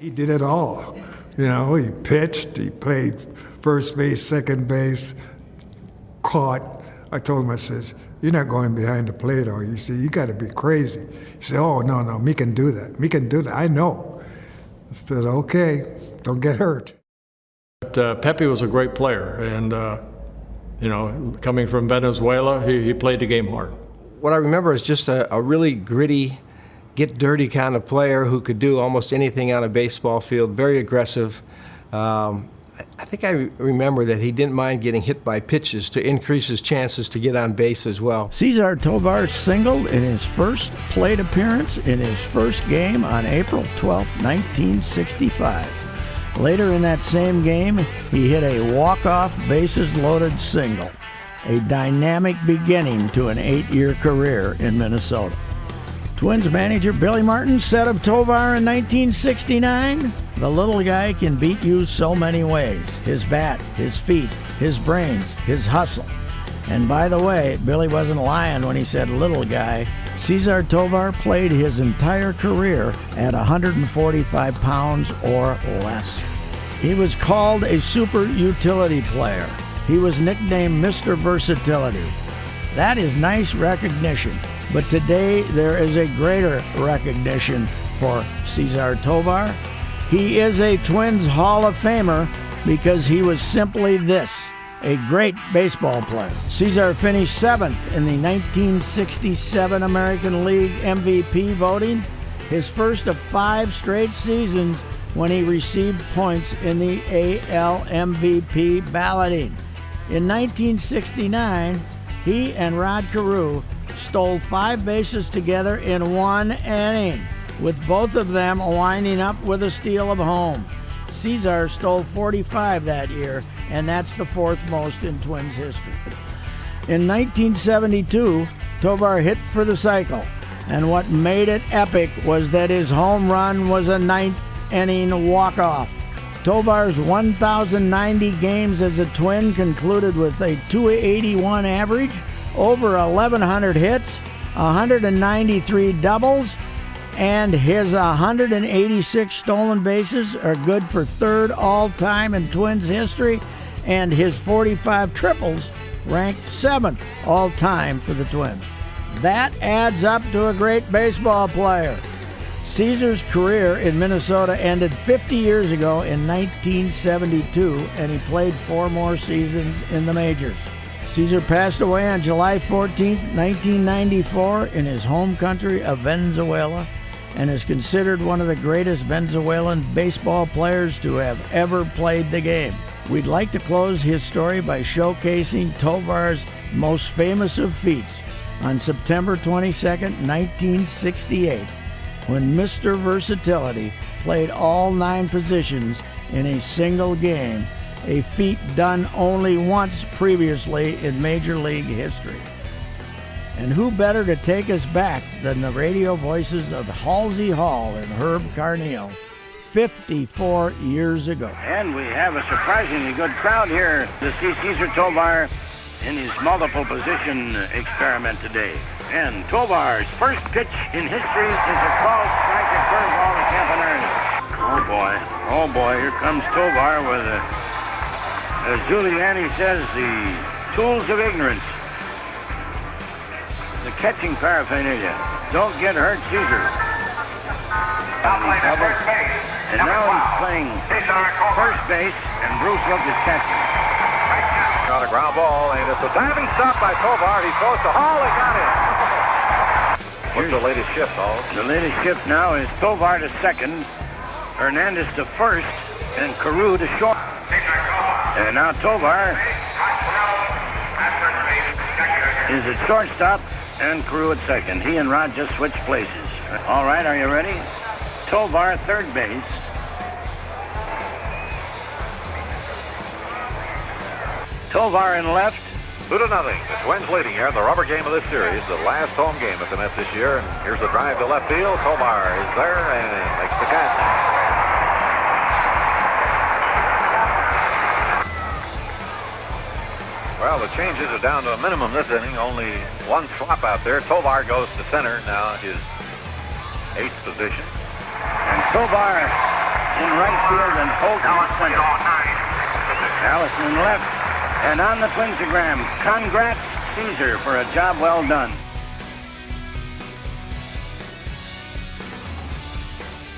He did it all. You know, he pitched, he played first base, second base, caught. I told him, I said, "You're not going behind the plate, are you? See, you got to be crazy." He said, "Oh, no, me can do that. Me can do that. I know." I said, "Okay, don't get hurt." But, Pepe was a great player, and coming from Venezuela, he played the game hard. What I remember is just a really gritty, get dirty kind of player who could do almost anything on a baseball field, very aggressive. I think I remember that he didn't mind getting hit by pitches to increase his chances to get on base as well. Cesar Tovar singled in his first plate appearance in his first game on April 12, 1965. Later in that same game, he hit a walk-off bases-loaded single, a dynamic beginning to an 8-year career in Minnesota. Twins manager Billy Martin said of Tovar in 1969, "The little guy can beat you so many ways. His bat, his feet, his brains, his hustle." And by the way, Billy wasn't lying when he said little guy. Cesar Tovar played his entire career at 145 pounds or less. He was called a super utility player. He was nicknamed Mr. Versatility. That is nice recognition. But today there is a greater recognition for Cesar Tovar. He is a Twins Hall of Famer because he was simply this, a great baseball player. Cesar finished 7th in the 1967 American League MVP voting, his first of 5 straight seasons when he received points in the AL MVP balloting. In 1969, he and Rod Carew stole 5 bases together in 1 inning, with both of them winding up with a steal of home. Cesar stole 45 that year, and that's the 4th most in Twins history. In 1972, Tovar hit for the cycle, and what made it epic was that his home run was a 9th-inning walk-off. Tovar's 1,090 games as a Twin concluded with a .281 average, over 1,100 hits, 193 doubles, and his 186 stolen bases are good for 3rd all-time in Twins history, and his 45 triples ranked 7th all-time for the Twins. That adds up to a great baseball player. Cesar's career in Minnesota ended 50 years ago in 1972, and he played 4 more seasons in the majors. Cesar passed away on July 14, 1994, in his home country of Venezuela, and is considered one of the greatest Venezuelan baseball players to have ever played the game. We'd like to close his story by showcasing Tovar's most famous of feats on September 22, 1968, when Mr. Versatility played all 9 positions in a single game, a feat done only once previously in Major League history. And who better to take us back than the radio voices of Halsey Hall and Herb Carneal 54 years ago. And we have a surprisingly good crowd here to see Cesar Tovar in his multiple position experiment today. And Tovar's first pitch in history is a called strike, a curveball to Campanelli. Oh boy, here comes Tovar with as Giuliani says, the tools of ignorance. The catching paraphernalia. Don't get hurt, Cesar. And now he's playing first base, and Bruce Wilk is catching. Got a ground ball, and it's a diving stop by Tovar. He throws to Hall, he got it. What's the latest shift, Hall? The latest shift now is Tovar to second, Hernandez to first, and Carew to short. And now Tovar is at shortstop and Carew at second. He and Rod just switched places. All right, are you ready? Tovar, third base. Tovar in left. 2-0. The Twins leading here in the rubber game of this series, the last home game of the Mets this year. And here's the drive to left field. Tovar is there and makes the catch. Well, the changes are down to a minimum this inning. Only one swap out there. Tovar goes to center, now his 8th position. And Tovar in right field and Holt in center. Allison in left. And on the Twinsagram, congrats, Cesar, for a job well done.